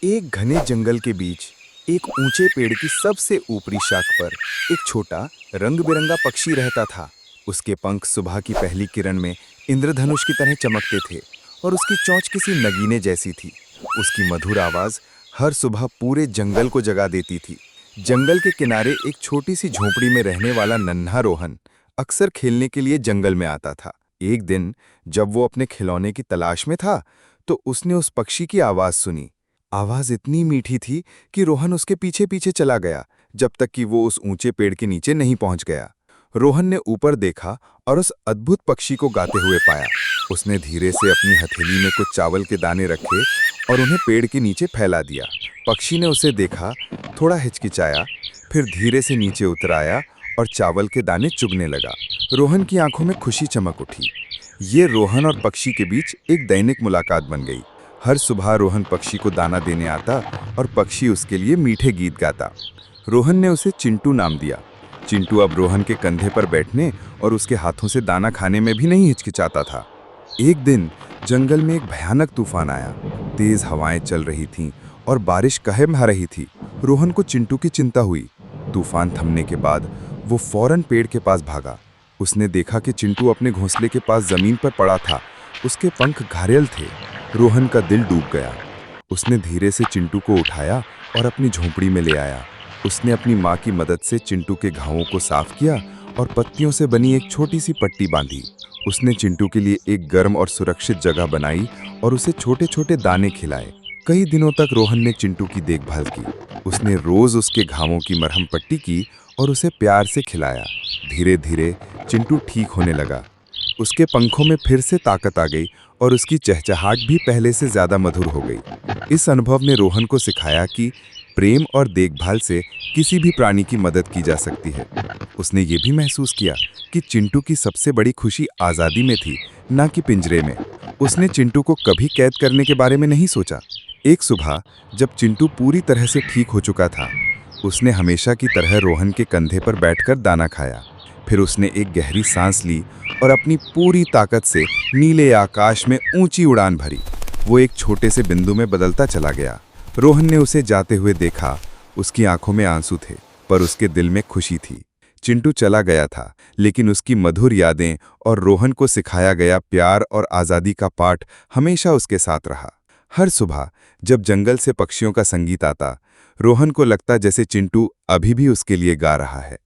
एक घने जंगल के बीच एक ऊंचे पेड़ की सबसे ऊपरी शाख पर एक छोटा रंग बिरंगा पक्षी रहता था। उसके पंख सुबह की पहली किरण में इंद्रधनुष की तरह चमकते थे और उसकी चोंच किसी नगीने जैसी थी। उसकी मधुर आवाज हर सुबह पूरे जंगल को जगा देती थी। जंगल के किनारे एक छोटी सी झोपड़ी में रहने वाला नन्हा रोहन अक्सर खेलने के लिए जंगल में आता था। एक दिन जब वो अपने खिलौने की तलाश में था, तो उसने उस पक्षी की आवाज सुनी। आवाज इतनी मीठी थी कि रोहन उसके पीछे पीछे चला गया, जब तक कि वो उस ऊंचे पेड़ के नीचे नहीं पहुंच गया। रोहन ने ऊपर देखा और उस अद्भुत पक्षी को गाते हुए पाया। उसने धीरे से अपनी हथेली में कुछ चावल के दाने रखे और उन्हें पेड़ के नीचे फैला दिया। पक्षी ने उसे देखा, थोड़ा हिचकिचाया, फिर धीरे से नीचे उतर आया और चावल के दाने चुगने लगा। रोहन की आंखों में खुशी चमक उठी। ये रोहन और पक्षी के बीच एक दैनिक मुलाकात बन गई। हर सुबह रोहन पक्षी को दाना देने आता और पक्षी उसके लिए मीठे गीत गाता। रोहन ने उसे चिंटू नाम दिया। चिंटू अब रोहन के कंधे पर बैठने और उसके हाथों से दाना खाने में भी नहीं हिचकिचाता था। एक दिन जंगल में एक भयानक तूफान आया। तेज हवाएं चल रही थीं और बारिश कहर ढा रही थी। रोहन को चिंटू की चिंता हुई। तूफान थमने के बाद वो फौरन पेड़ के पास भागा। उसने देखा कि चिंटू अपने घोंसले के पास जमीन पर पड़ा था। उसके पंख घायल थे। रोहन का दिल डूब गया। उसने धीरे से चिंटू को उठाया और अपनी झोंपड़ी में ले आया। उसने अपनी माँ की मदद से चिंटू के घावों को साफ किया और पत्तियों से बनी एक छोटी सी पट्टी बांधी। उसने चिंटू के लिए एक गर्म और सुरक्षित जगह बनाई और उसे छोटे छोटे दाने खिलाए। कई दिनों तक रोहन ने चिंटू की देखभाल की। उसने रोज उसके घावों की मरहम पट्टी की और उसे प्यार से खिलाया। धीरे धीरे चिंटू ठीक होने लगा। उसके पंखों में फिर से ताकत आ गई और उसकी चहचहाहट भी पहले से ज्यादा मधुर हो गई। इस अनुभव ने रोहन को सिखाया कि प्रेम और देखभाल से किसी भी प्राणी की मदद की जा सकती है। उसने ये भी महसूस किया कि चिंटू की सबसे बड़ी खुशी आज़ादी में थी, ना कि पिंजरे में। उसने चिंटू को कभी कैद करने के बारे में नहीं सोचा। एक सुबह जब चिंटू पूरी तरह से ठीक हो चुका था, उसने हमेशा की तरह रोहन के कंधे पर बैठकर दाना खाया। फिर उसने एक गहरी सांस ली और अपनी पूरी ताकत से नीले आकाश में ऊंची उड़ान भरी। वो एक छोटे से बिंदु में बदलता चला गया। रोहन ने उसे जाते हुए देखा। उसकी आंखों में आंसू थे, पर उसके दिल में खुशी थी। चिंटू चला गया था, लेकिन उसकी मधुर यादें और रोहन को सिखाया गया प्यार और आज़ादी का पाठ हमेशा उसके साथ रहा। हर सुबह जब जंगल से पक्षियों का संगीत आता, रोहन को लगता जैसे चिंटू अभी भी उसके लिए गा रहा है।